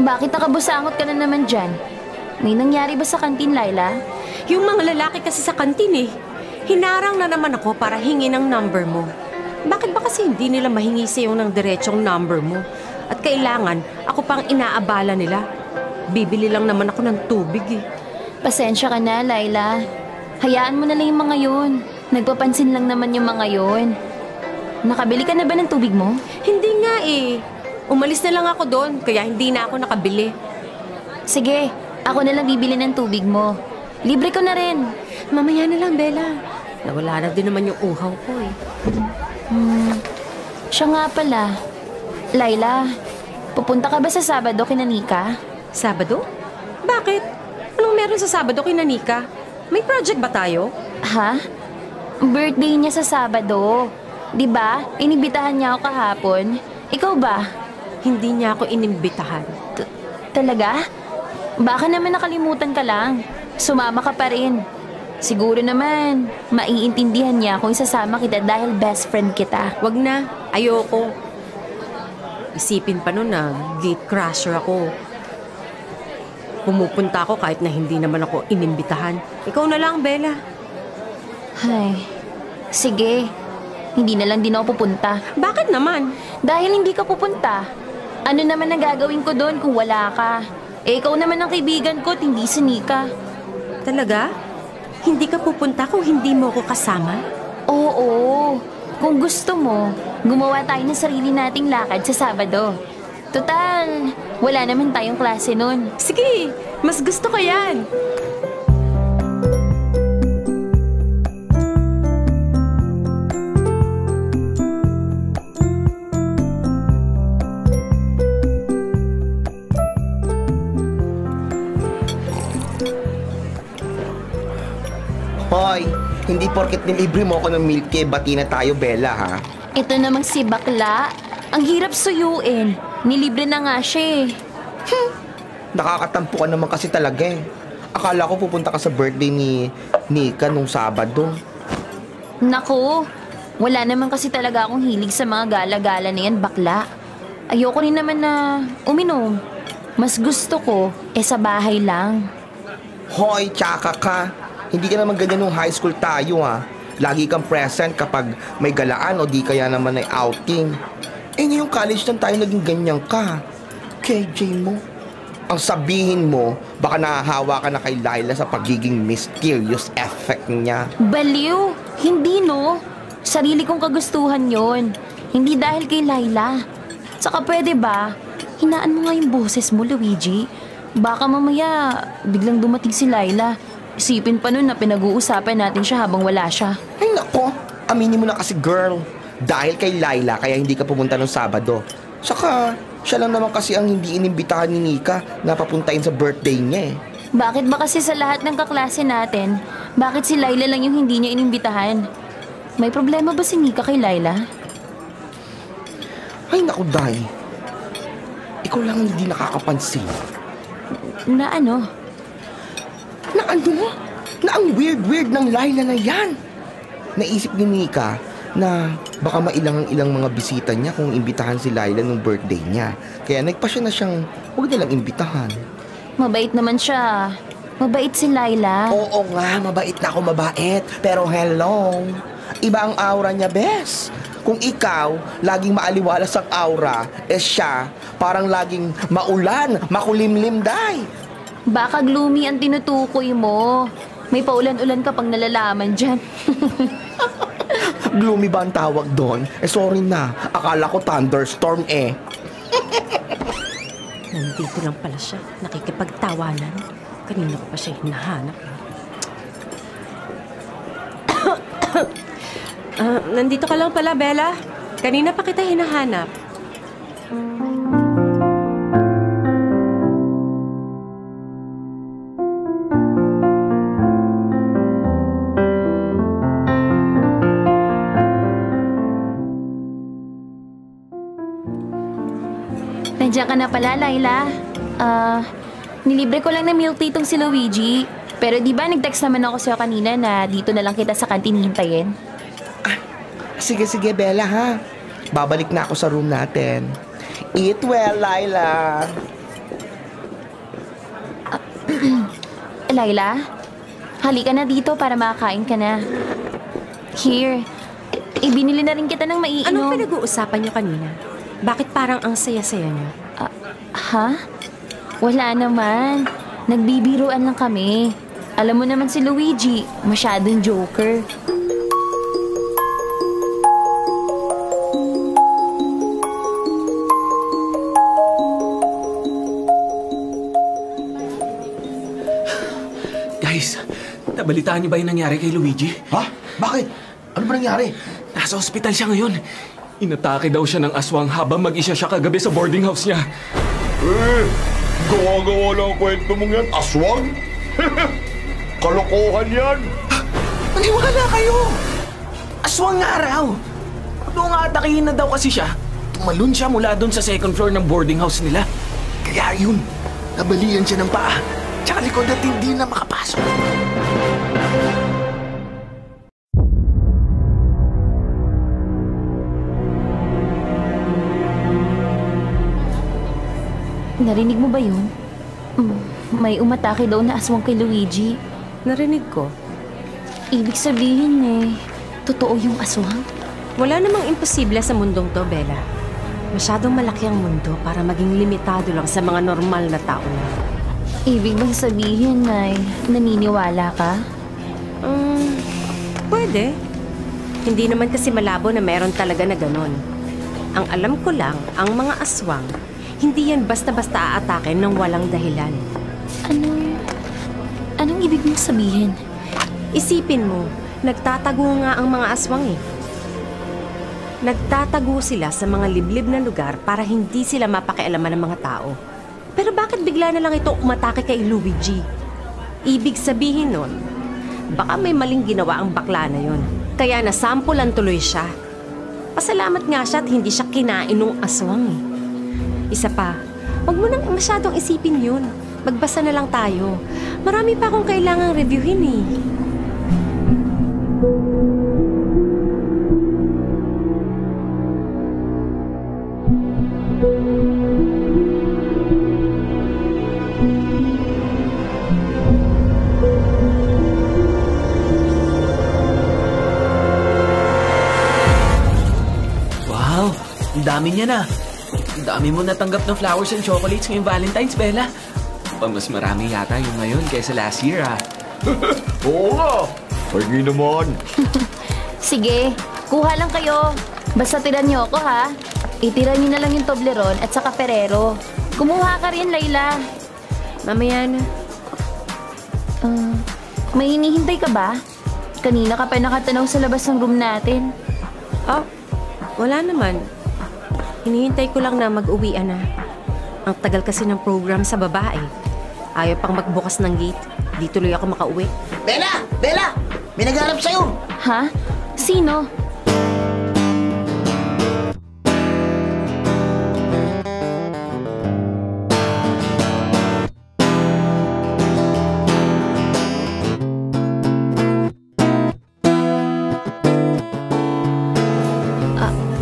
Bakit nakabusangot ka na naman dyan? May nangyari ba sa kantin, Laila? Yung mga lalaki kasi sa kantin hinarang na naman ako para hingin ang number mo. Bakit ba kasi hindi nila mahingi sa'yo ng diretsong number mo? At kailangan, ako pang inaabala nila. Bibili lang naman ako ng tubig Pasensya ka na, Laila. Hayaan mo na lang yung mga yun. Nagpapansin lang naman yung mga yun. Nakabili ka na ba ng tubig mo? Hindi nga Umalis na lang ako doon, kaya hindi na ako nakabili. Sige, ako na lang bibili ng tubig mo. Libre ko na rin. Mamaya na lang, Bella. Nawala na din naman yung uhaw ko Siya nga pala. Laila, pupunta ka ba sa Sabado kina Nika? Sabado? Bakit? Anong meron sa Sabado kina Nika? May project ba tayo? Ha? Birthday niya sa Sabado. Diba? Inibitahan niya ako kahapon. Ikaw ba? Hindi niya ako inimbitahan. Talaga? Baka naman nakalimutan ka lang. Sumama ka pa rin. Siguro naman, maiintindihan niya kung isasama kita dahil best friend kita. Wag na. Ayoko. Isipin pa nun na gate crasher ako. Pumupunta ako kahit na hindi naman ako inimbitahan. Ikaw na lang, Bella. Ay, sige. Hindi na lang din ako pupunta. Bakit naman? Dahil hindi ka pupunta. Ano naman ang gagawin ko doon kung wala ka? Ikaw naman ang kaibigan ko at hindi si Nika. Talaga? Hindi ka pupunta kung hindi mo ako kasama? Oo. Kung gusto mo, gumawa tayo ng sarili nating lakad sa Sabado. Total, wala naman tayong klase nun. Sige, mas gusto ko yan. Hoy, hindi porket nilibre mo ako ng milk tea, bati na tayo, Bella, ha? Ito namang si Bakla. Ang hirap suyuin. Nilibre na nga siya Nakakatampo ka naman kasi talaga Akala ko pupunta ka sa birthday ni Nika nung Sabado. Naku, wala naman kasi talaga akong hilig sa mga gala-gala na yan, Bakla. Ayoko rin naman na uminom. Mas gusto ko, sa bahay lang. Hoy, tsaka ka. Hindi ka naman ganyan nung high school tayo, ha? Lagi kang present kapag may galaan o di kaya naman ay outing. Ngayong college lang tayo naging ganyan ka. KJ mo. Ang sabihin mo, baka nahahawa ka na kay Laila sa pagiging mysterious effect niya. Baliw! Hindi, no? Sarili kong kagustuhan yon. Hindi dahil kay Laila. Saka pwede ba, hinaan mo nga yung boses mo, Luigi. Baka mamaya, biglang dumating si Laila. Isipin pa nun na pinag-uusapan natin siya habang wala siya. Ay nako, aminin mo na kasi, girl. Dahil kay Laila, kaya hindi ka pumunta nung Sabado. Saka, siya lang naman kasi ang hindi inimbitahan ni Nika na papuntahin sa birthday niya Bakit ba kasi sa lahat ng kaklase natin, bakit si Laila lang yung hindi niya inimbitahan? May problema ba si Nika kay Laila? Ay naku, Day. Ikaw lang ang hindi nakakapansin. Na ano? Na ano? Na ang weird-weird ng Laila na yan. Naisip ni Nika na baka mailang ang ilang mga bisita niya kung imbitahan si Laila nung birthday niya. Kaya nagpasya na siyang huwag nilang imbitahan. Mabait naman siya. Mabait si Laila. Oo nga, mabait na ako, mabait. Pero hello, iba ang aura niya, bes. Kung ikaw, laging maaliwalas ang aura, siya, parang laging maulan, makulimlim, Day. Baka gloomy ang tinutukoy mo. May paulan-ulan ka pang nalalaman dyan. Gloomy ba ang tawag doon? Sorry na. Akala ko thunderstorm Nandito lang pala siya. Nakikipagtawanan. Kanina ko pa siya hinahanap. Nandito ka lang pala, Bella. Kanina pa kita hinahanap. Nandiyan ka na pala, Laila. Nilibre ko lang na milk tea itong si Luigi. Pero di ba nag-text naman ako sa'yo kanina na dito na lang kita sa kantin hintayin? Sige, Bella, ha? Babalik na ako sa room natin. Eat well, Laila. Laila, halika na dito para makakain ka na. Here, ibinili na rin kita ng maiinom. Anong pinag-uusapan niyo kanina? Bakit parang ang saya-saya niyo? Ha? Wala naman. Nagbibiruan lang kami. Alam mo naman si Luigi, masyadong joker. Guys, nabalitaan niyo ba yung nangyari kay Luigi? Ha? Bakit? Ano ba nangyari? Nasa ospital siya ngayon. Inatake daw siya ng aswang habang mag-isa siya kagabi sa boarding house niya. Gawa-gawa lang ang kwento mong yan, aswang? Kalokohan yan! Maniwala kayo! Aswang nga raw! Noong atakihin na daw kasi siya, tumalon siya mula doon sa second floor ng boarding house nila. Kaya yun, nabalian siya ng paa. Tsaka likod at hindi na makapasok. Narinig mo ba yun? May umatake daw na aswang kay Luigi. Narinig ko. Ibig sabihin totoo yung aswang? Wala namang imposible sa mundong to, Bella. Masyadong malaki ang mundo para maging limitado lang sa mga normal na tao lang. Ibig bang sabihin naniniwala ka? Pwede. Hindi naman kasi malabo na meron talaga na ganon. Ang alam ko lang, ang mga aswang, hindi yan basta-basta aatakin ng walang dahilan. Anong ibig mong sabihin? Isipin mo, nagtatago nga ang mga aswang eh. Nagtatago sila sa mga liblib na lugar para hindi sila mapakialaman ng mga tao. Pero bakit bigla na lang ito umatake kay Luigi? Ibig sabihin nun, baka may maling ginawa ang bakla na yon. Kaya nasampulan tuloy siya. Pasalamat nga siya at hindi siya kinain ng aswang eh. Isa pa, wag mo nang masyadong isipin yun. Magbasa na lang tayo. Marami pa akong kailangang reviewin eh. Wow, ang dami niya na. Ang dami mo natanggap ng flowers and chocolates ngayong Valentine's, Bella. Mas marami yata yung ngayon kaysa last year, ah. Oo nga! Pagi naman! Sige, kuha lang kayo. Basta tiran niyo ako, ha? Itira niyo na lang yung Toblerone at saka Ferrero. Kumuha ka rin, Layla. Mamaya na. May hinihintay ka ba? Kanina ka pa nakatanaw sa labas ng room natin. Oh, wala naman. Hinihintay ko lang na mag-uwian na. Ang tagal kasi ng program sa babae. Ayaw pang magbukas ng gate. Di tuloy ako makauwi. Bella! Bella! May nagharap sa'yo! Ha? Sino?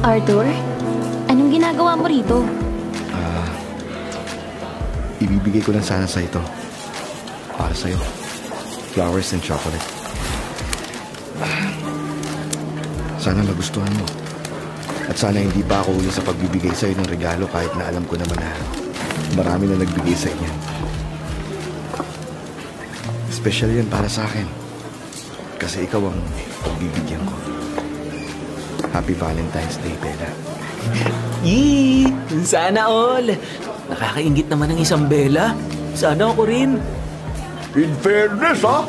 Arthur? Anong ginagawa mo rito? Ibibigay ko lang sana sa ito. Para sa'yo. Flowers and chocolate. Sana magustuhan mo. At sana hindi pa ako uli sa pagbibigay sa'yo ng regalo kahit na alam ko naman na marami na nagbigay sa inyo. Special yan para sa akin. Kasi ikaw ang pagbibigyan ko. Happy Valentine's Day, Bella. Yee! Sana all! Nakakaingit naman ng isang Bella. Sana ako rin. In fairness, ha?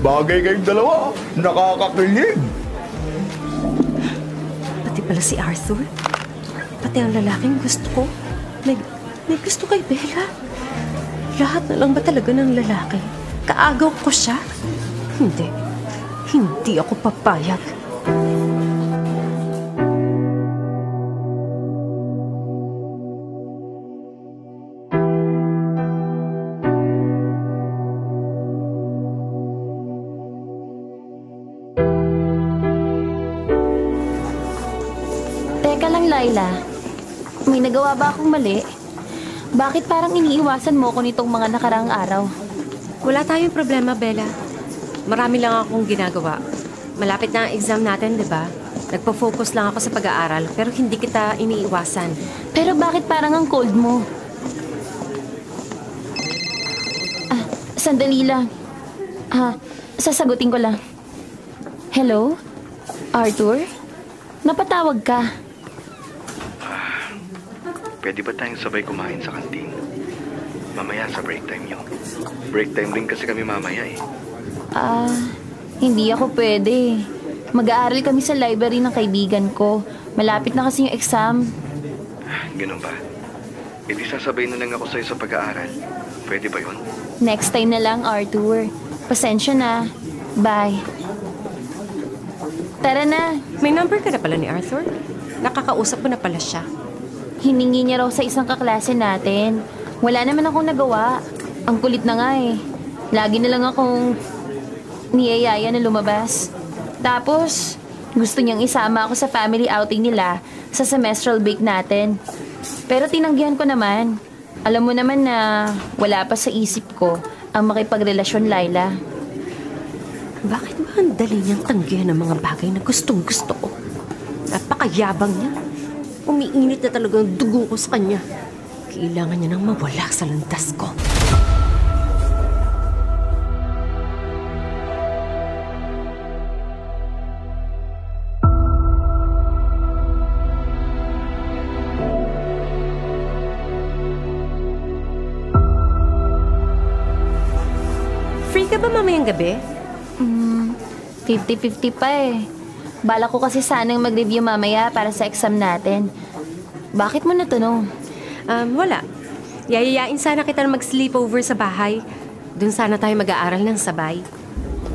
Bagay kayong dalawa. Nakakakilig. Pati pala si Arthur. Pati ang lalaking gusto ko. May gusto kay Bella. Lahat na lang ba talaga ng lalaki? Kaagaw ko siya? Hindi. Hindi ako papayag. Teka lang, Laila. May nagawa ba akong mali? Bakit parang iniiwasan mo ko nitong mga nakaraang araw? Wala tayong problema, Bella. Marami lang akong ginagawa. Malapit na ang exam natin, di ba? Nagpo-focus lang ako sa pag-aaral, pero hindi kita iniiwasan. Pero bakit parang ang cold mo? Sandali lang. Sasagutin ko lang. Hello? Arthur? Napatawag ka. Pwede ba tayong sabay kumain sa kantin? Mamaya sa break time nyo. Break time rin kasi kami mamaya eh. Hindi ako pwede. Mag-aaral kami sa library ng kaibigan ko. Malapit na kasi yung exam. Ganun ba? E di sasabay na lang ako sa'yo sa pag-aaral. Pwede ba yun? Next time na lang, Arthur. Pasensya na. Bye. Tara na. May number ka na pala ni Arthur? Nakakausap mo na pala siya. Hiningi niya raw sa isang kaklase natin. Wala naman akong nagawa. Ang kulit na nga eh. Lagi na lang akong niyayaya na lumabas. Tapos, gusto niyang isama ako sa family outing nila sa semestral break natin. Pero tinanggihan ko naman. Alam mo naman na wala pa sa isip ko ang makipagrelasyon, Laila. Bakit ba ang dali niyang tanggihan ng mga bagay na gustong-gusto ko? Napakayabang niya. Umiinit na talagang dugo ko sa kanya. Kailangan niya nang mawala sa landas ko. Free ka ba mamayang gabi? 50-50 pa eh. Bala ko kasi sanang mag-review mamaya para sa exam natin. Bakit mo natanong? Wala. Yayayain sana kita na mag-sleepover sa bahay. Doon sana tayo mag-aaral ng sabay.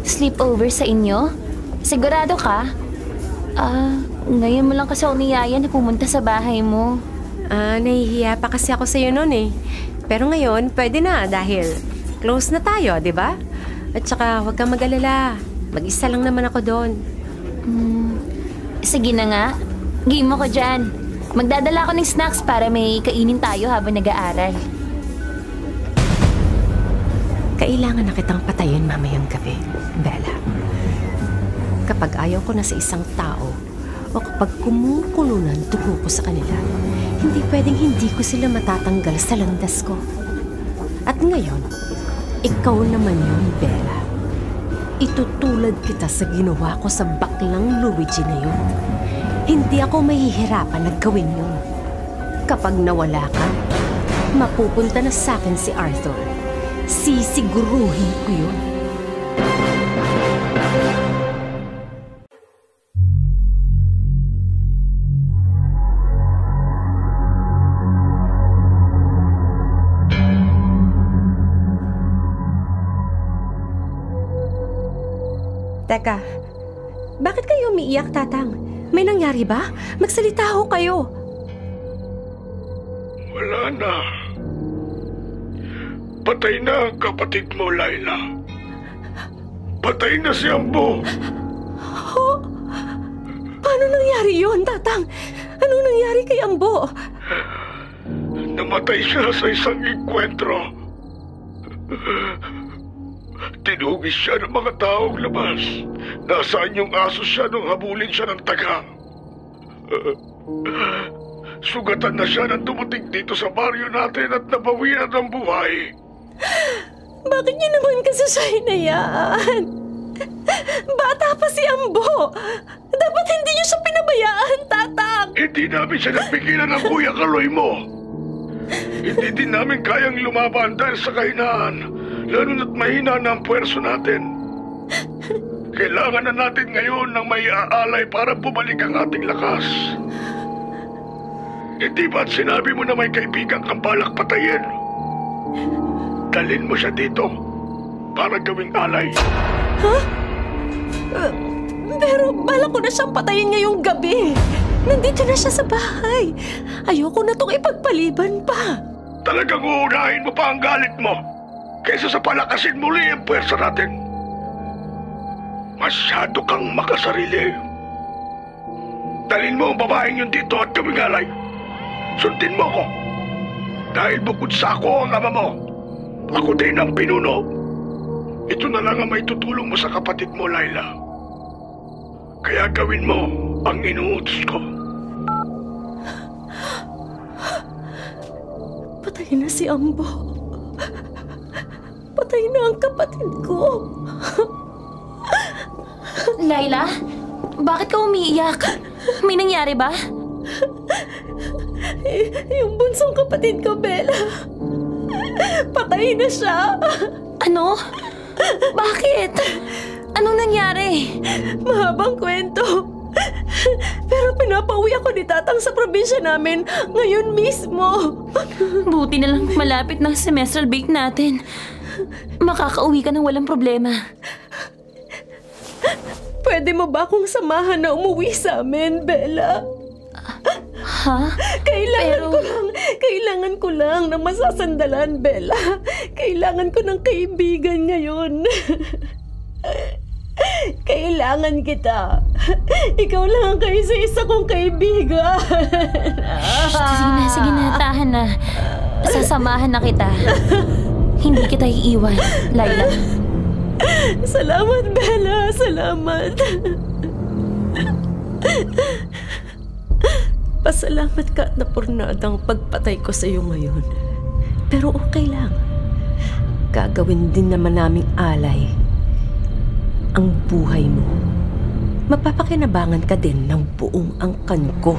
Sleepover sa inyo? Sigurado ka? Ngayon mo lang kasi ako niyaya na pumunta sa bahay mo. Nahihiya pa kasi ako sa'yo noon eh. Pero ngayon, pwede na dahil close na tayo, di ba? At saka, huwag kang mag-alala. Mag-isa lang naman ako doon. Sige na nga. Game mo ko dyan. Magdadala ako ng snacks para may kainin tayo habang nag-aaral. Kailangan na kitang patayin mamayang gabi, Bella. Kapag ayaw ko na sa isang tao o kapag kumukulo na ang dugo ko sa kanila, hindi pwedeng hindi ko sila matatanggal sa landas ko. At ngayon, ikaw naman yun, Bella. Itutulad kita sa ginawa ko sa baklang Luigi na yun. Hindi ako mahihirapan na gawin yun. Kapag nawala ka, mapupunta na sa akin si Arthur. Sisiguruhin ko yun. Teka, bakit kayo umiiyak, Tatang? May nangyari ba? Magsalita ho kayo. Wala na. Patay na ang kapatid mo, Laila. Patay na si Ambo. Oh, paano nangyari yun, Tatang? Anong nangyari kay Ambo? Namatay siya sa isang enkwentro. Tinugis siya ng mga taong labas. Nasaan yung aso siya nung habulin siya ng taga. Sugatan na siya nang dumating dito sa baryo natin at nabawian ang buhay. Bakit niyo naman kasi siya hinayaan? Bata pa si Ambo. Dapat hindi niyo siya pinabayaan, Tatang. Hindi namin siya napigilan ng Kuya Kaloy mo. Hindi din namin kayang lumaban dahil sa kahinaan. Lalo na't mahina na ang puwerso natin. Kailangan na natin ngayon ng may aalay para bumalik ang ating lakas. Hindi ba't sinabi mo na may kaibigan kang balak patayin? Dalhin mo siya dito para gawing alay. Ha? Pero balak ko na siyang patayin ngayong gabi. Nandito na siya sa bahay. Ayoko na itong ipagpaliban pa. Talagang uunahin mo pa ang galit mo kaysa sa palakasin muli ang puwersa natin. Masyado kang makasarili. Dalhin mo ang babaeng yun dito at gawing alay. Sundin mo ko. Dahil bukod sa ako ang ama mo, ako din ang pinuno. Ito na lang ang may tutulong mo sa kapatid mo, Laila. Kaya gawin mo ang inuutos ko. Patay na si Ambo. Patay na ang kapatid ko. Laila, bakit ka umiiyak? May nangyari ba? Yung bunsong kapatid ko, Bella. Patay na siya. Ano? Bakit? Anong nangyari? Mahabang kwento. Pero pinapauwi ako ni Tatang sa probinsya namin ngayon mismo. Buti na lang malapit ng semestral break natin. Makakauwi ka ng walang problema. Pwede mo ba akong samahan na umuwi sa amin, Bella? Ha? Kailangan ko lang ng masasandalan, Bella. Kailangan ko ng kaibigan ngayon. Kailangan kita. Ikaw lang ang kaisa-isa kong kaibigan. Sige na, tahan na. Sasamahan na kita. Hindi kita iiwan, Laila. Salamat, Bella. Salamat. Pasalamat ka at napurnadang pagpatay ko sa iyo ngayon. Pero okay lang. Gagawin din naman naming alay ang buhay mo. Mapapakinabangan ka din ng buong angkan ko.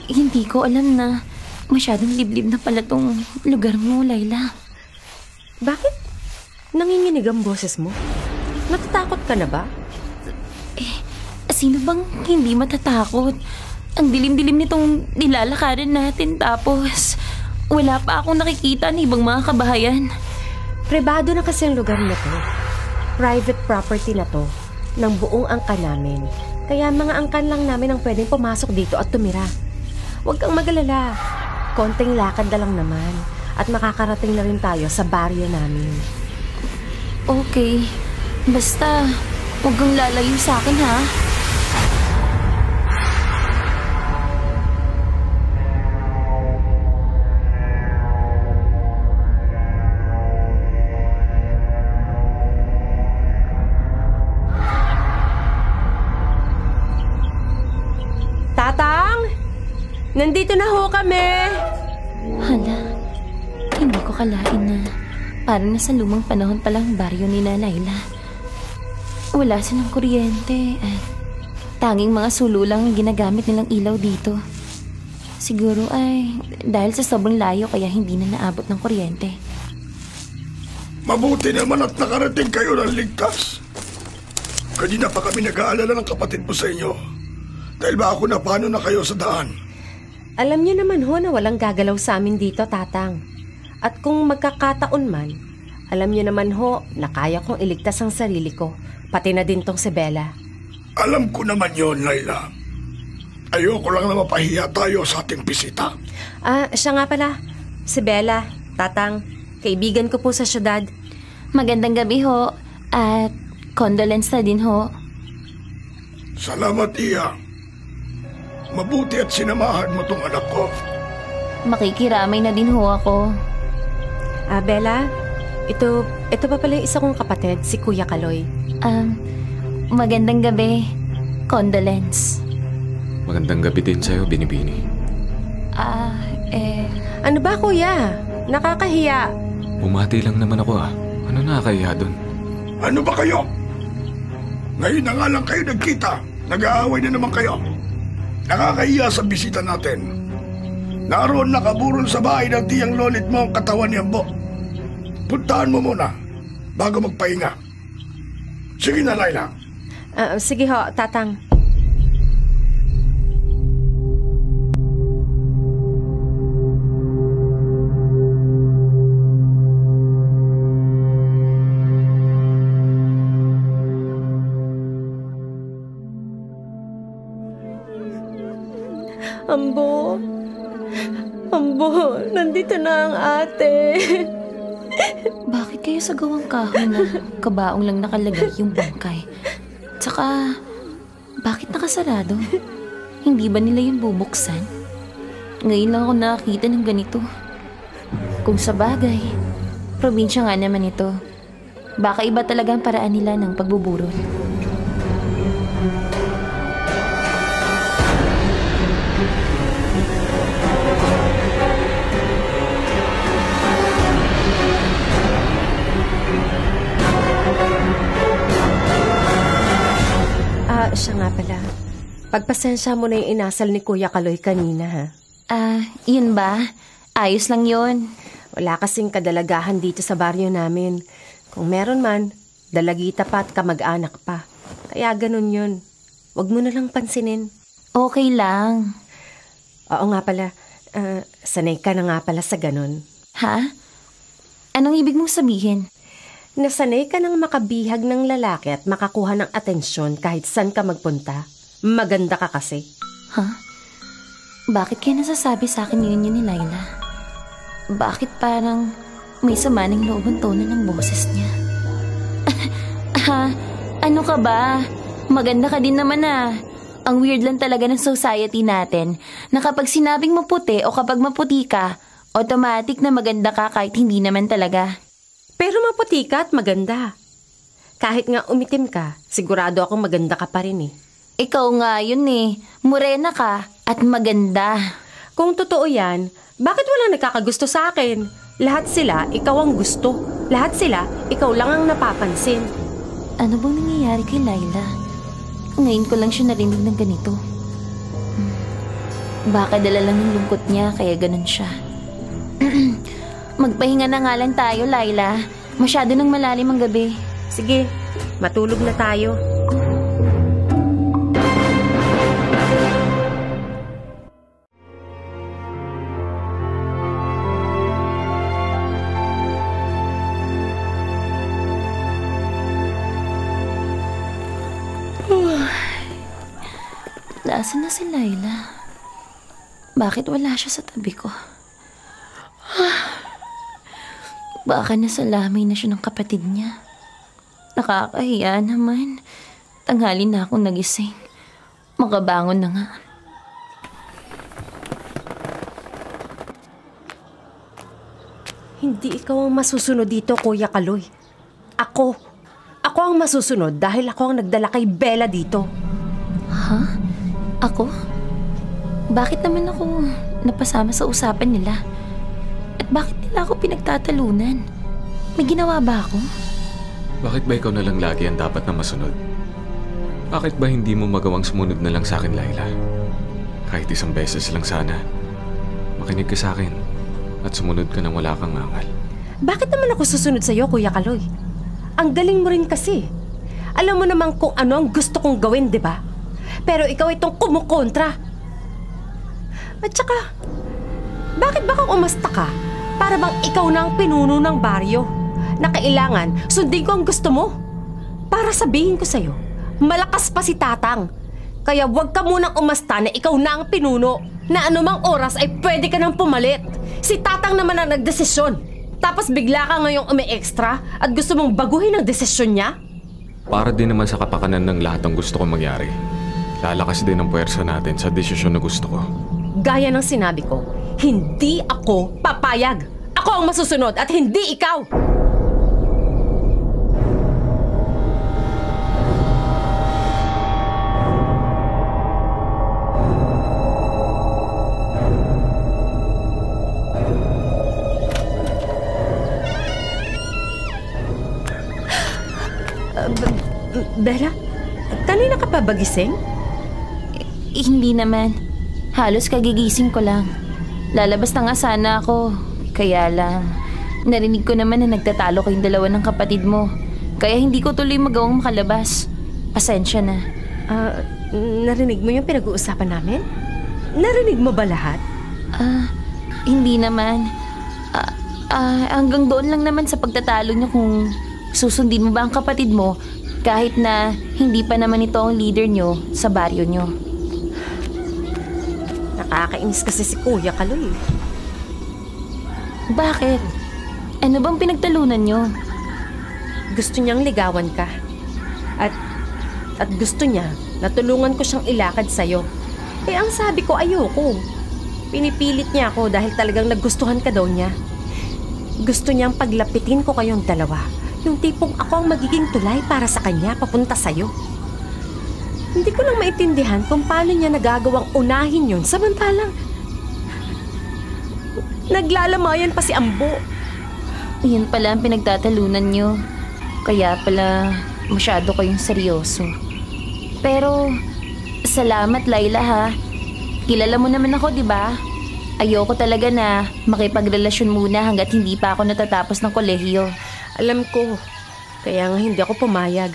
Hindi ko alam na masyadong liblib na pala tong lugar mo, Laila. Bakit? Nanginginig ang boses mo? Natatakot ka na ba? Sino bang hindi matatakot? Ang dilim-dilim nitong nilalakaran natin tapos wala pa akong nakikita ng ibang mga kabahayan. Pribado na kasi ang lugar na to. Private property na to ng buong angkan namin. Kaya mga angkan lang namin ang pwedeng pumasok dito at tumira. Huwag kang magalala. Konting lakad na lang naman. At makakarating na rin tayo sa baryo namin. Okay. Basta, huwag kang lalayo sa akin, ha? Tatang! Nandito na ho kami! Hala, hindi ko kalain na parang nasa lumang panahon palang baryo ni Laila. Wala silang kuryente at tanging mga sulo lang ang ginagamit nilang ilaw dito. Siguro ay dahil sa sobrang layo kaya hindi na naabot ng kuryente. Mabuti naman at nakarating kayo ng ligtas. Kanina pa kami nag-aalala ng kapatid mo sa inyo. Dahil ba ako na paano na kayo sa daan? Alam niyo naman ho na walang gagalaw sa amin dito, Tatang. At kung magkakataon man, alam niyo naman ho na kaya kong iligtas ang sarili ko, pati na din tong si Bella. Alam ko naman yon, Laila. Ayoko lang na mapahiya tayo sa ating bisita. Siya nga pala. Si Bella, Tatang, kaibigan ko po sa syudad. Magandang gabi ho at condolence na din ho. Salamat, Iya. Mabuti at sinamahan mo tong anak ko. Makikiramay na din ho ako. Bella, ito pa pala yung isa kong kapatid, si Kuya Kaloy. Magandang gabi. Condolence. Magandang gabi din sa'yo, Binibini. Ano ba, Kuya? Nakakahiya. Bumati lang naman ako Ano nakakahiya dun? Ano ba kayo? Ngayon na nga lang kayo nagkita. Nag-aaway na naman kayo. Nakakahiya sa bisita natin. Naroon nakaburol sa bahay ng tiyang lolit mo ang katawan ni Ambo. Puntahan mo muna bago magpahinga. Sige na, Laila. Sige ho, Tatang. Ambo, nandito na ang ate. Bakit kayo sa gawang kahoy na kabaong lang nakalagay yung bangkay? Tsaka, bakit nakasarado? Hindi ba nila yun bubuksan? Ngayon lang ako nakakita ng ganito. Kung sa bagay, probinsya nga naman ito. Baka iba talaga ang paraan nila ng pagbuburol. Siya nga pala. Pagpasensya mo na yung inasal ni Kuya Kaloy kanina, ha? Yun ba? Ayos lang yun. Wala kasing kadalagahan dito sa baryo namin. Kung meron man, dalagita pa at kamag-anak pa. Kaya ganun yun. Huwag mo na lang pansinin. Okay lang. Oo nga pala. Sanay ka na nga pala sa ganun. Ha? Anong ibig mong sabihin? Nasanay ka ng makabihag ng lalaki at makakuha ng atensyon kahit saan ka magpunta. Maganda ka kasi. Ha? Bakit kaya nasasabi sa akin yun ni Laila? Bakit parang may sama ng loob ang tono ng boses niya? Ano ka ba? Maganda ka din naman ah. Ang weird lang talaga ng society natin na kapag sinabing maputi o kapag maputi ka, automatic na maganda ka kahit hindi naman talaga. Pero maputi ka at maganda. Kahit nga umitim ka, sigurado akong maganda ka pa rin eh. Ikaw nga yun eh. Morena ka at maganda. Kung totoo yan, bakit walang nagkakagusto sa akin? Lahat sila, ikaw ang gusto. Lahat sila, ikaw lang ang napapansin. Ano bang nangyayari kay Laila? Ngayon ko lang siya narinig ng ganito. Baka dala lang ng lungkot niya kaya ganun siya. Magpahinga na nga lang tayo, Laila. Masyado nang malalim ang gabi. Sige, matulog na tayo. Nasaan na si Laila? Bakit wala siya sa tabi ko? Baka nasa lamay na siya ng kapatid niya. Nakakahiya naman. Tanghali na akong nagising. Makabangon na nga. Hindi ikaw ang masusunod dito, Kuya Kaloy. Ako. Ako ang masusunod dahil ako ang nagdala kay Bella dito. Ha? Ako? Bakit naman ako napasama sa usapan nila? At bakit nila ako pinagtatalunan? May ginawa ba ako? Bakit ba ikaw na lang lagi ang dapat na masunod? Bakit ba hindi mo magawang sumunod na lang sa akin, Laila? Kahit isang beses lang sana. Makinig ka sa akin at sumunod ka nang wala kang angal. Bakit naman ako susunod sa'yo, Kuya Kaloy? Ang galing mo rin kasi. Alam mo naman kung ano ang gusto kong gawin, di ba? Pero ikaw itong kumukontra. At saka, bakit ba kang umasta ka? Para bang ikaw na ang pinuno ng baryo na kailangan sundin ko ang gusto mo? Para sabihin ko sa'yo, malakas pa si Tatang. Kaya huwag ka munang umasta na ikaw na ang pinuno. Na anumang oras ay pwede ka nang pumalit. Si Tatang naman ang nagdesisyon. Tapos bigla ka ngayong umi-extra at gusto mong baguhin ang desisyon niya? Para din naman sa kapakanan ng lahat ng gusto kong mangyari. Lalakas din ang puwersa natin sa desisyon na gusto ko. Gaya ng sinabi ko, hindi ako papayag. Ako ang masusunod at hindi ikaw. Bella, kanina ka pa ba gising? Hindi naman. Halos kagigising ko lang. Lalabas na nga sana ako. Kaya lang, narinig ko naman na nagtatalo kayong dalawa ng kapatid mo. Kaya hindi ko tuloy magawang makalabas. Pasensya na. Narinig mo yung pinag-uusapan namin? Narinig mo ba lahat? Hindi naman. Hanggang doon lang naman sa pagtatalo niyo kung susundin mo ba ang kapatid mo kahit na hindi pa naman ito ang leader niyo sa baryo niyo. Nakakainis kasi si Kuya Kaloy. Bakit? Ano bang pinagtalunan nyo? Gusto niyang ligawan ka. At gusto niya na tulungan ko siyang ilakad sa'yo. Eh ang sabi ko ayoko. Pinipilit niya ako dahil talagang nagustuhan ka daw niya. Gusto niyang paglapitin ko kayong dalawa. Yung tipong ako ang magiging tulay para sa kanya papunta sa'yo. Hindi ko lang maintindihan kung paano niya nagagawang unahin yun samantalang naglalamayan pa si Ambo. Yan pala ang pinagtatalunan nyo. Kaya pala masyado kayong seryoso. Pero, salamat Laila ha. Kilala mo naman ako, di ba? Ayoko talaga na makipagrelasyon muna hanggat hindi pa ako natatapos ng kolehiyo. Alam ko, kaya nga hindi ako pumayag.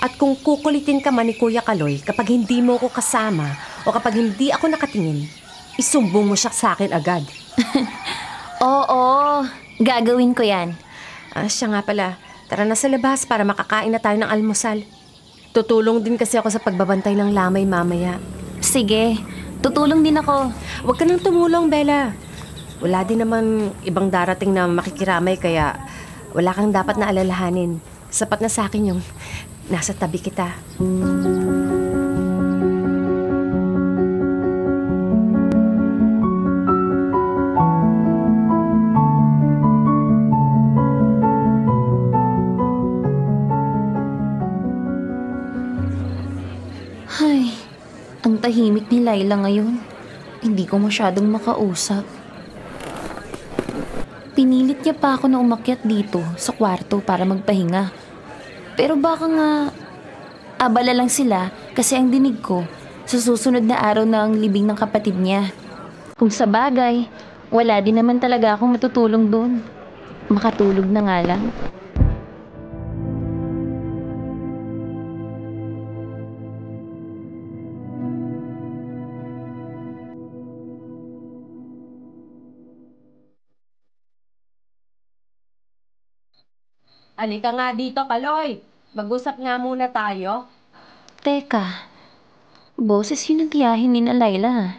At kung kukulitin ka man ni Kuya Kaloy kapag hindi mo ko kasama o kapag hindi ako nakatingin, isumbong mo siya sa akin agad. Oo, gagawin ko yan. Siya nga pala, tara na sa labas para makakain na tayo ng almusal. Tutulong din kasi ako sa pagbabantay ng lamay mamaya. Sige, tutulong din ako. Huwag ka nang tumulong, Bella. Wala din naman ibang darating na makikiramay kaya wala kang dapat na alalahanin. Sapat na sa akin yung nasa tabi kita. Ay, ang tahimik ni Laila ngayon. Hindi ko masyadong makausap. Pinilit niya pa ako na umakyat dito sa kwarto para magpahinga. Pero baka nga abala lang sila kasi ang dinig ko sa susunod na araw na ang libing ng kapatid niya. Kung sa bagay, wala din naman talaga akong matutulong doon. Makatulog na nga lang. Halika nga dito, Kaloy. Mag-usap nga muna tayo. Teka, boses yung nagtiyahin ni na Laila.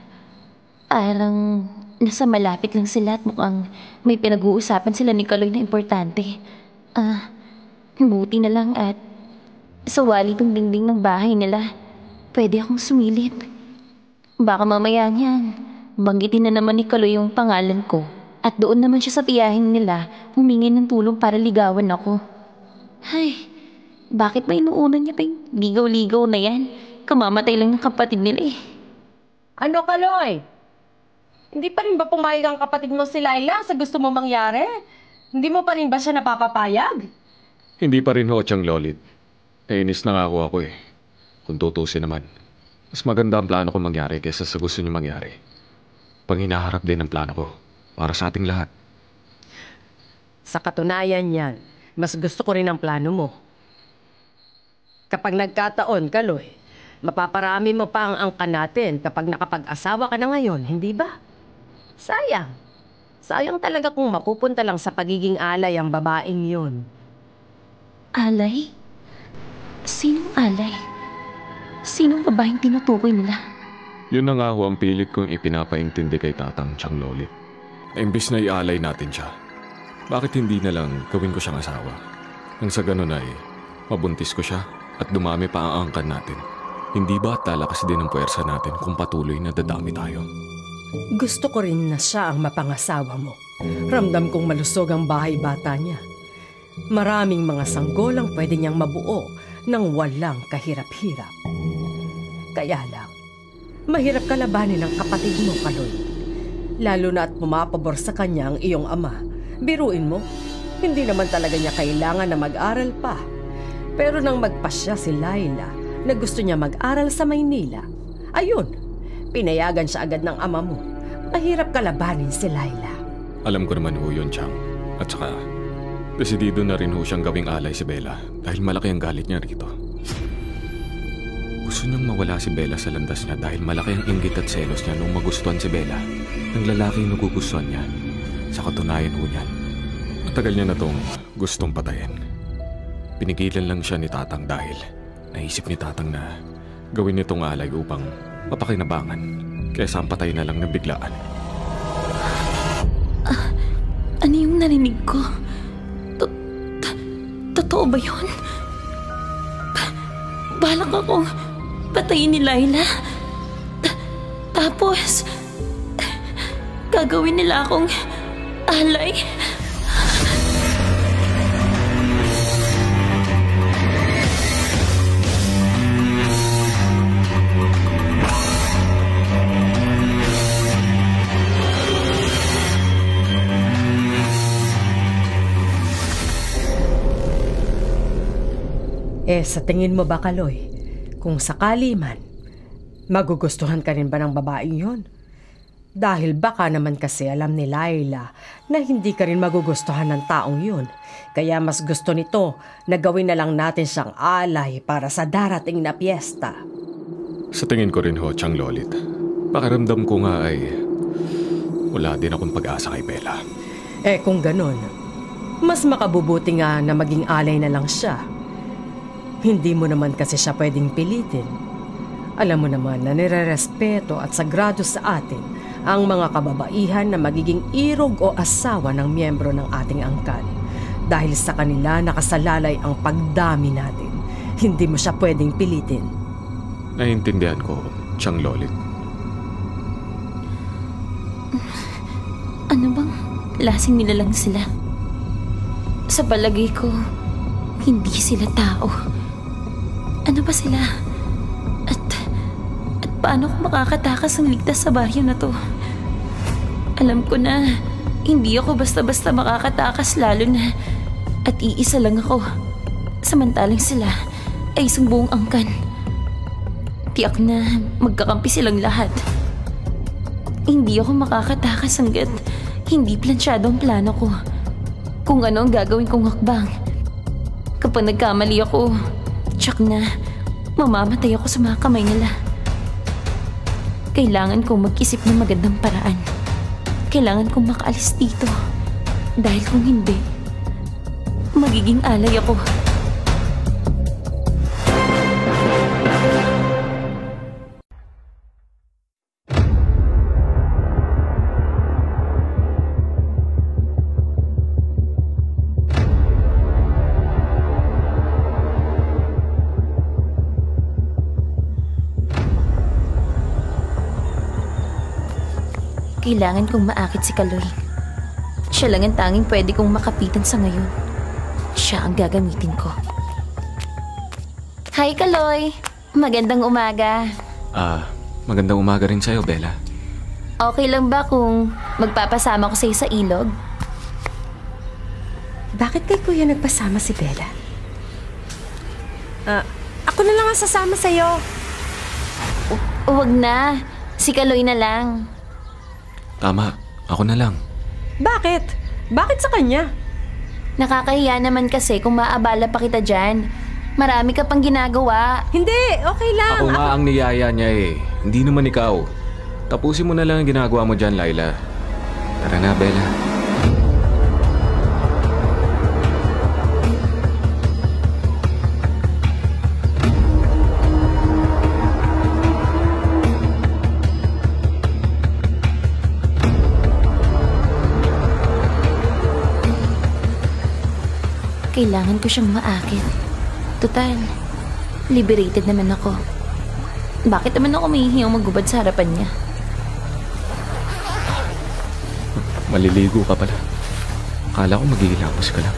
Parang nasa malapit lang sila at mukhang may pinag-uusapan sila ni Kaloy na importante. Buti na lang at sa wali tong dingding ng bahay nila. Pwede akong sumilip. Baka mamaya niyan, banggitin na naman ni Kaloy yung pangalan ko. At doon naman siya sa tiyahin nila humingi ng tulong para ligawan ako. Ay, bakit ba inuunan niya pa yung ligaw-ligaw na yan? Kamamatay lang ng kapatid nila eh. Ano, Kaloy? Hindi pa rin ba pumayag ang kapatid mo si Laila sa gusto mo mangyari? Hindi mo pa rin ba siya napapapayag? Hindi pa rin ho, Tiyang Lolit. Nainis na nga ako eh. Kung tutusin naman, mas maganda ang plano ko mangyari kaysa sa gusto niyo mangyari. Pang hinaharap din ang plano ko para sa ating lahat. Sa katunayan yan, mas gusto ko rin ang plano mo. Kapag nagkataon, Kaloy, mapaparami mo pa ang angka natin kapag nakapag-asawa ka na ngayon, hindi ba? Sayang. Sayang talaga kung mapupunta lang sa pagiging alay ang babaeng yun. Alay? Sinong alay? Sinong babaeng tinutukoy nila? Yun na nga ho ang pilit kong ipinapaintindi kay Tatang Tiyang Lolit. Imbis na ialay natin siya, bakit hindi na lang gawin ko siyang asawa? Nang sa ganun ay mabuntis ko siya at dumami pa ang angkan natin. Hindi ba talakas din ang puwersa natin kung patuloy na dadami tayo? Gusto ko rin na siya ang mapangasawa mo. Ramdam kong malusog ang bahay bata niya. Maraming mga sanggol ang pwede niyang mabuo nang walang kahirap-hirap. Kaya lang, mahirap kalabanin ang kapatid mo, Kaloy. Lalo na at pumapabor sa kanya ang iyong ama. Biruin mo, hindi naman talaga niya kailangan na mag-aral pa. Pero nang magpasya si Laila na gusto niya mag-aral sa Maynila, ayun, pinayagan siya agad ng ama mo. Mahirap kalabanin si Laila. Alam ko naman ho yun, Tiyang. At saka, desidido na rin ho siyang gawing alay si Bella dahil malaki ang galit niya rito. Gusto niyang mawala si Bella sa landas niya dahil malaki ang inggit at selos niya nung magustuhan si Bella ng lalaking nagugustuhan niya. Sa katunayan ho niyan, matagal niya na tong gustong patayin. Pinigilan lang siya ni Tatang dahil naisip ni Tatang na gawin nitong alay upang mapakinabangan. kaysa ang patay na lang ng biglaan. Ano yung narinig ko? Totoo ba yun? Balak akong patayin ni Laila. Tapos, gagawin nila akong alay. Sa tingin mo ba, Kaloy, kung sakali man, magugustuhan ka rin ba ng babaeng yon? Dahil baka naman kasi alam ni Laila na hindi ka rin magugustuhan ng taong yun. Kaya mas gusto nito na gawin na lang natin siyang alay para sa darating na piyesta. Sa tingin ko rin ho, Tiyang Lolit. Pakiramdam ko nga ay wala din akong pag-asa kay Bella. Kung ganun, mas makabubuti nga na maging alay na lang siya. Hindi mo naman kasi siya pwedeng pilitin. Alam mo naman na nire-respeto at sagrado sa atin ang mga kababaihan na magiging irog o asawa ng miyembro ng ating angkan. Dahil sa kanila nakasalalay ang pagdami natin. Hindi mo siya pwedeng pilitin. Naiintindihan ko, Tiyang Lolit. Ano bang lasing nila lang sila? Sa palagay ko, hindi sila tao. Ano ba sila? At paano ko makakatakas ng ligtas sa baryo na to? Alam ko na, hindi ako basta-basta makakatakas lalo na at iisa lang ako. Samantalang sila ay isang buong angkan. Tiyak na magkakampi silang lahat. Hindi ako makakatakas hanggat hindi plansyado ang plano ko. Kung ano ang gagawin kong hakbang. Kapag nagkamali ako, tsak na mamamatay ako sa mga kamay nila. Kailangan kong mag-isip ng magandang paraan. Kailangan kong makaalis dito. Dahil kung hindi, magiging alay ako. Kailangan kong maakit si Kaloy. Siya lang ang tanging pwede kong makapitan sa ngayon. Siya ang gagamitin ko. Hi, Kaloy! Magandang umaga. Magandang umaga rin sa'yo, Bella. Okay lang ba kung magpapasama ko sa'yo sa ilog? Bakit kay Kuya nagpasama si Bella? Ako na lang ang sasama sa'yo. Huwag na. Si Kaloy na lang. Tama, ako na lang. Bakit? Bakit sa kanya? Nakakahiya naman kasi kung maabala pa kita dyan. Marami ka pang ginagawa. Hindi, okay lang. Ako nga ang niyaya niya eh. Hindi naman ikaw. Tapusin mo na lang ang ginagawa mo dyan, Laila. Tara na, Bella. Kailangan ko siyang maakit. Total, liberated naman ako. Bakit naman ako mahihiyang magubad sa harapan niya? Maliligo ka pala. Akala ko maghihilamos ka lang.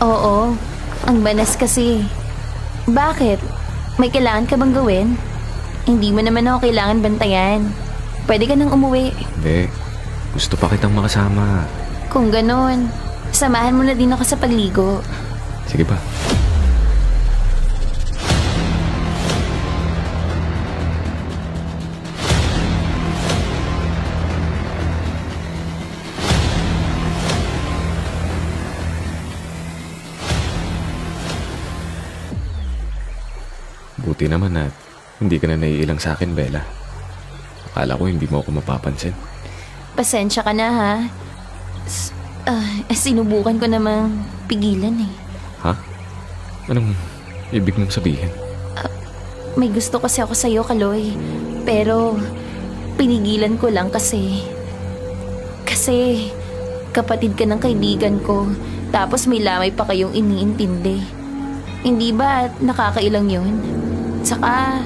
Oo, ang banas kasi. Bakit? May kailangan ka bang gawin? Hindi mo naman ako kailangan bantayan. Pwede ka nang umuwi. Hindi. Gusto pa kitang makasama. Kung ganon, samahan mo na din ako sa pagligo. Sige ba? Buti naman at hindi ka na naiilang sa akin, Bella. Akala ko hindi mo ako mapapansin. Pasensya ka na, ha? Sinubukan ko namang pigilan eh. Ha? Anong ibig mong sabihin? May gusto kasi ako sa'yo, Kaloy. Pero Pinigilan ko lang kasi kapatid ka ng kaibigan ko, tapos may lamay pa kayong iniintindi. Hindi ba nakakailang yun? Saka,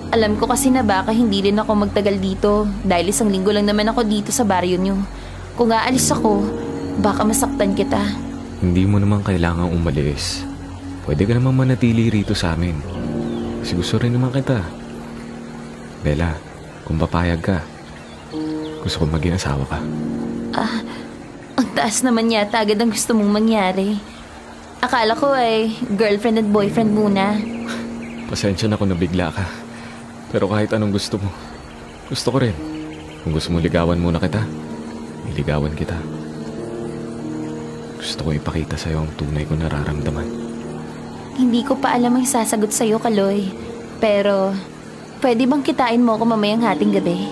alam ko kasi na baka hindi rin ako magtagal dito dahil 1 linggo lang naman ako dito sa baryo nyo. Kung aalis ako, baka masaktan kita. Hindi mo naman kailangang umalis. Pwede ka naman manatili rito sa amin. Kasi gusto rin naman kita. Bella, kung papayag ka, gusto ko maging asawa ka. Ang taas naman yata agad ang gusto mong mangyari. Akala ko ay girlfriend at boyfriend muna. Pasensya na kung nabigla ka. Pero kahit anong gusto mo, gusto ko rin. Kung gusto mo ligawan muna kita, niligawan kita. Gusto ko ipakita sa'yo ang tunay ko nararamdaman. Hindi ko pa alam ang sasagot sa'yo, Kaloy. Pero, pwede bang kitain mo ako mamayang hating gabi?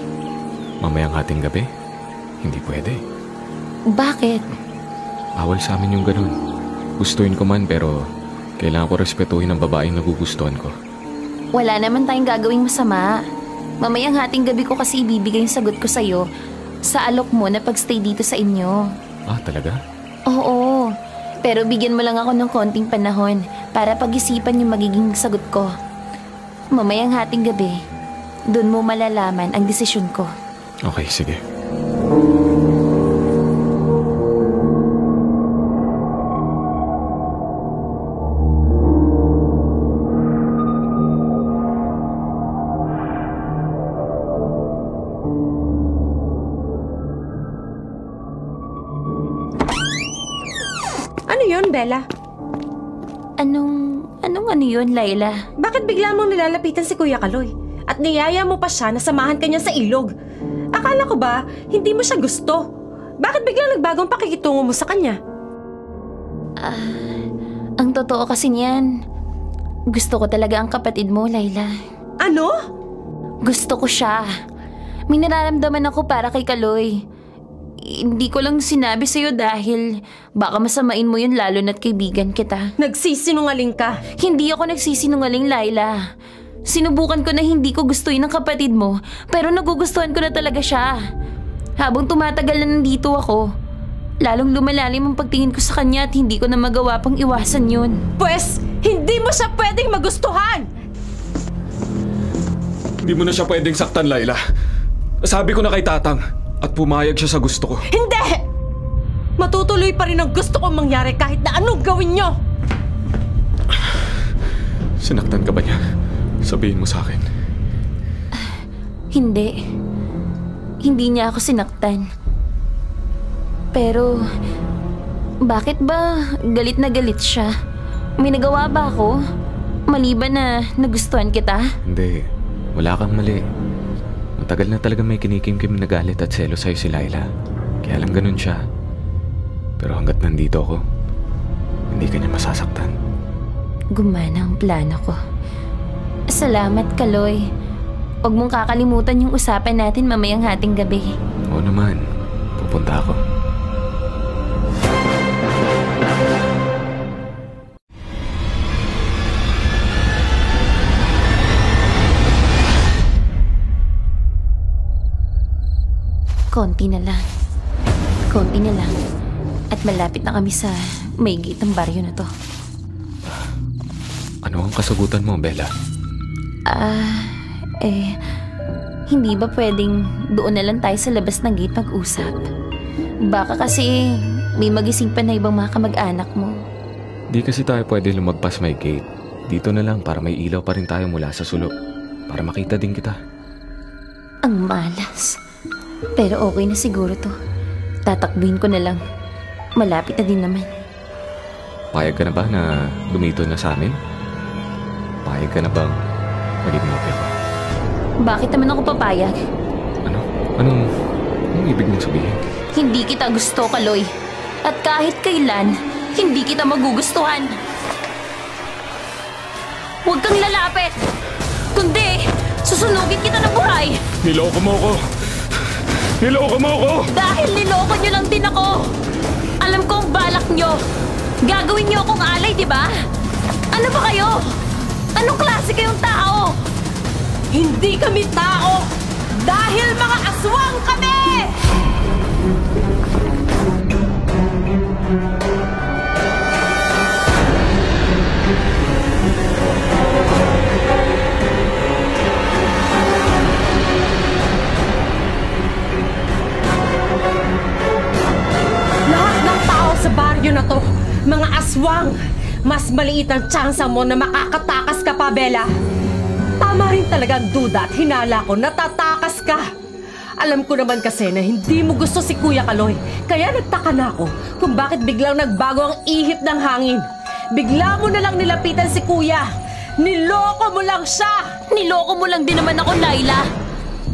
Mamayang hating gabi? Hindi pwede. Bakit? Bawal sa amin yung ganun. Gustuin ko man pero kailangan ko respetuhin ang babaeng nagugustuhan ko. Wala naman tayong gagawing masama. Mamayang hating gabi ko kasi ibibigay yung sagot ko sa'yo sa alok mo na pagstay dito sa inyo. Ah, talaga? Oo. Pero bigyan mo lang ako ng konting panahon para pag-isipan yung magiging sagot ko. Mamayang hating gabi, doon mo malalaman ang desisyon ko. Okay, sige. Ano yun, Bella? Anong yun, Layla? Bakit bigla mong nilalapitan si Kuya Kaloy? At niyaya mo pa siya na samahan ka niya sa ilog? Akala ko ba, hindi mo siya gusto? Bakit biglang nagbagong pakikitungo mo sa kanya? Ang totoo kasi niyan, gusto ko talaga ang kapatid mo, Layla. Ano? Gusto ko siya. May nararamdaman ako para kay Kaloy. Hindi ko lang sinabi sa'yo dahil baka masamain mo yun lalo na't kaibigan kita. Nagsisinungaling ka. Hindi ako nagsisinungaling, Layla. Sinubukan ko na hindi ko gustuin ang kapatid mo, pero nagugustuhan ko na talaga siya. Habang tumatagal na nandito ako, lalong lumalalim ang pagtingin ko sa kanya at hindi ko na magawa pang iwasan yun. Pwes, hindi mo siya pwedeng magustuhan! Hindi mo na siya pwedeng saktan, Layla. Sabi ko na kay Tatang at pumayag siya sa gusto ko. Hindi! Matutuloy pa rin ang gusto kong mangyari kahit na anong gawin niyo! Sinaktan ka ba niya? Sabihin mo sa akin. Hindi. Hindi niya ako sinaktan. Pero, bakit ba galit na galit siya? May nagawa ba ako? Maliban na nagustuhan kita? Hindi. Wala kang mali. Matagal na talaga may kinikimkim na galit at selo sa'yo si Layla. Kaya lang ganun siya. Pero hanggat nandito ako, hindi ka niya masasaktan. Gumana ang plano ko. Salamat, Kaloy. Huwag mong kakalimutan yung usapan natin mamayang hating gabi. Oo naman. Pupunta ako. Konti na lang. Konti na lang. At malapit na kami sa may gate ng baryo na to. Ano ang kasagutan mo, Bella? Hindi ba pwedeng doon na lang tayo sa labas ng gate mag-usap? Baka kasi may magising pa na ibang mga kamag-anak mo. Di kasi tayo pwede lumagpas may gate. Dito na lang para may ilaw pa rin tayo mula sa sulok. Para makita din kita. Ang malas. Pero okay na siguro to. Tatakbuhin ko na lang. Malapit na din naman. Payag ka na ba na dumito na sa amin? Payag ka na bang magiging okay ko? Bakit naman ako papayag? Anong ibig mong sabihin? Hindi kita gusto, Kaloy. At kahit kailan, hindi kita magugustuhan. Huwag kang lalapit! Kundi, susunugin kita ng buhay! Niloko mo ko! Niloko mo ko! Dahil niloko niyo lang din ako! Alam ko ang balak niyo! Gagawin niyo akong alay, di ba? Ano ba kayo? Anong klase kayong tao? Hindi kami tao! Dahil mga aswang kami! Lahat ng tao sa baryo na to, mga aswang, mas maliit ang tsansa mo na makakatakas ka pa, Bella. Tama rin talaga ang duda at hinala ko na tatakas ka. Alam ko naman kasi na hindi mo gusto si Kuya Kaloy, kaya nagtaka na ako kung bakit biglang nagbago ang ihip ng hangin. Bigla mo na lang nilapitan si Kuya. Niloko mo lang siya. Niloko mo lang din naman ako, Laila.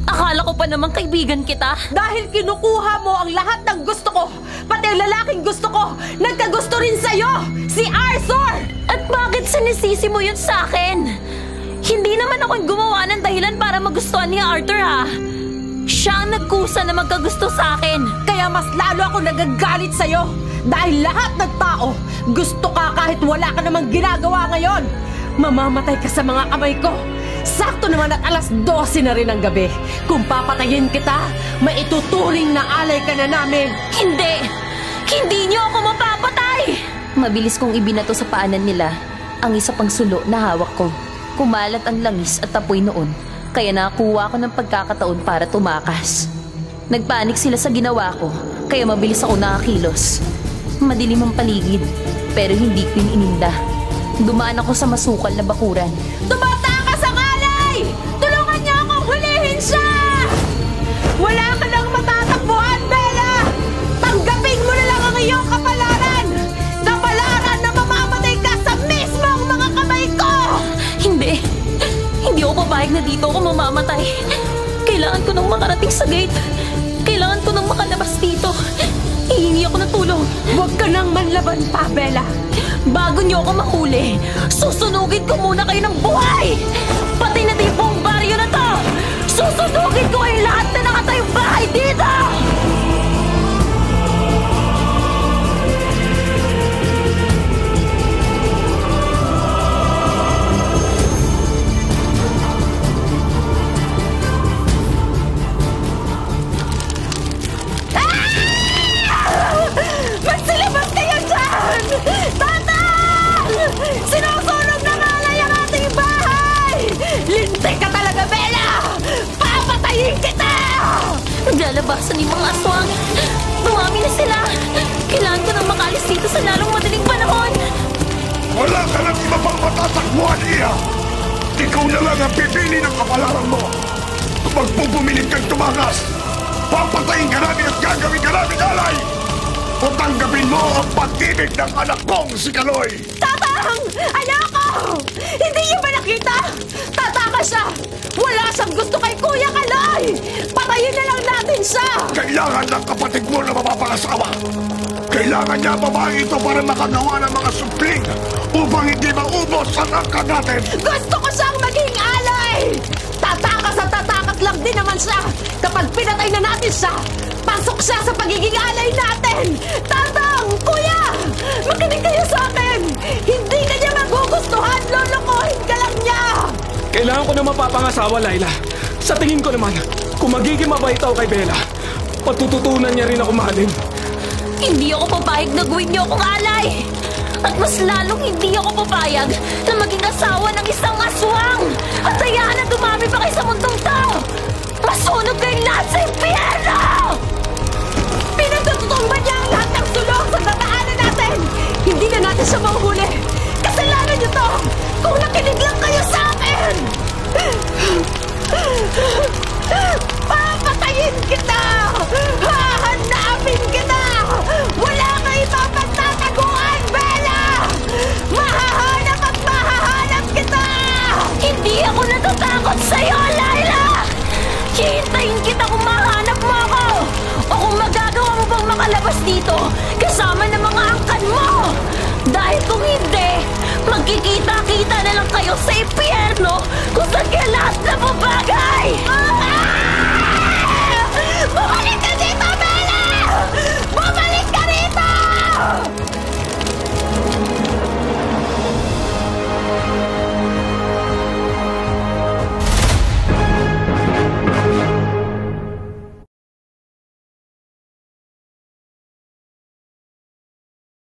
Akala ko pa naman kaibigan kita. Dahil kinukuha mo ang lahat ng gusto ko, pati ang lalaking gusto ko, nagkagusto rin sa'yo, si Arthur! At bakit sinisisi mo yun sa akin? Hindi naman ako gumawa ng dahilan para magustuhan ni Arthur, ha? Siya ang nagkusa na magkagusto sa akin. Kaya mas lalo ako nagagalit sa'yo. Dahil lahat ng tao, gusto ka kahit wala ka namang ginagawa ngayon. Mamamatay ka sa mga kamay ko. Sakto naman at alas 12 na rin ang gabi. Kung papatayin kita, maituturing na alay ka na namin. Hindi! Hindi niyo ako mapapatay! Mabilis kong ibinato sa paanan nila ang isa pang sulo na hawak ko. Kumalat ang langis at apoy noon, kaya nakakuha ko ng pagkakataon para tumakas. Nagpanik sila sa ginawa ko, kaya mabilis ako nakakilos. Madilim ang paligid, pero hindi ko ininda. Dumaan ako sa masukal na bakuran. Tumatakas ang alay! Tulungan niyo akong hulihin siya! Wala ka nang matatakbuhan, Bella! Tanggapin mo na lang ang iyong kapalaran! Kapalaran na mamamatay ka sa mismong mga kamay ko! Hindi! Hindi ako papayag na dito ako mamamatay. Kailangan ko nang makarating sa gate. Kailangan ko nang makalabas dito. Hihingi ako ng tulong. Huwag ka nang manlaban pa, Bella. Bago niyo ako mahuli, susunugin ko muna kayo ng buhay! Pati na din buong baryo na to! Susunugin ko kayo lahat na nakatayong bahay dito! Magsilabas kayo dyan! Tatang! Sinusunog na ngalay ang ating bahay! Lintik ka talaga, Bella! Papatayin kita! Naglalabasan yung mga aswang. Dumami na sila. Kailangan ko nang makalis dito sa lalong madaling panahon. Wala ka nang iba pang matatakbuhan, Iya! Ikaw na lang ang pipili ng kapalaran mo! Kung magpupumilit kang tumakas, papatayin ka namin at gagawin ka namin alay! O tanggapin mo ang pag-ibig ng anak kong si Kaloy! Tatang! Anak ko! Hindi niyo ba nakita? Tataka siya! Wala siyang gusto kay Kuya Kaloy! Patayin na lang natin siya! Kailangan ng kapatid mo na mapapangasawa! Kailangan niya babae ito para makagawa ng mga supling upang hindi maubos ang angka natin! Gusto ko siyang maging alay! Tatakas at tatakas lang din naman siya! Kapag pinatay na natin siya, pasok siya sa pagiging alay natin! Tatang! Kuya! Makinig kayo sa akin! Hindi ka niya magugustuhan! Lolokohin ka lang niya! Kailangan ko na mapapangasawa, Laila. Sa tingin ko naman, kung magiging mabait ako kay Bella, patututunan niya rin ako mahalin. Hindi ako papayag na gawin niyo akong alay! At mas lalong hindi ako papayag na maging asawa ng isang aswang! At hayaan na dumami pa kayo sa mundong to! Masunog kayong lahat sa impyerno! Pinagtututumban niya ang lahat ng sulong sa dadaanan natin! Hindi na natin siya mahuhuli! Kasalanan niyo to! Kung nakinig lang kayo sa akin! Papatayin kita! Hahanapin kita! Wala kayo mapagtataguan, Bella! Mahahanap at mahahanap kita! Hindi ako natatakot sa'yo, Laila! Hihintayin kita kung mahanap mo ako! O kung magagawa mo bang makalabas dito kasama ng mga angkan mo! Dahil kung hindi, magkikita-kita na lang kayo sa impyerno kung saan kayo lahat na babagay!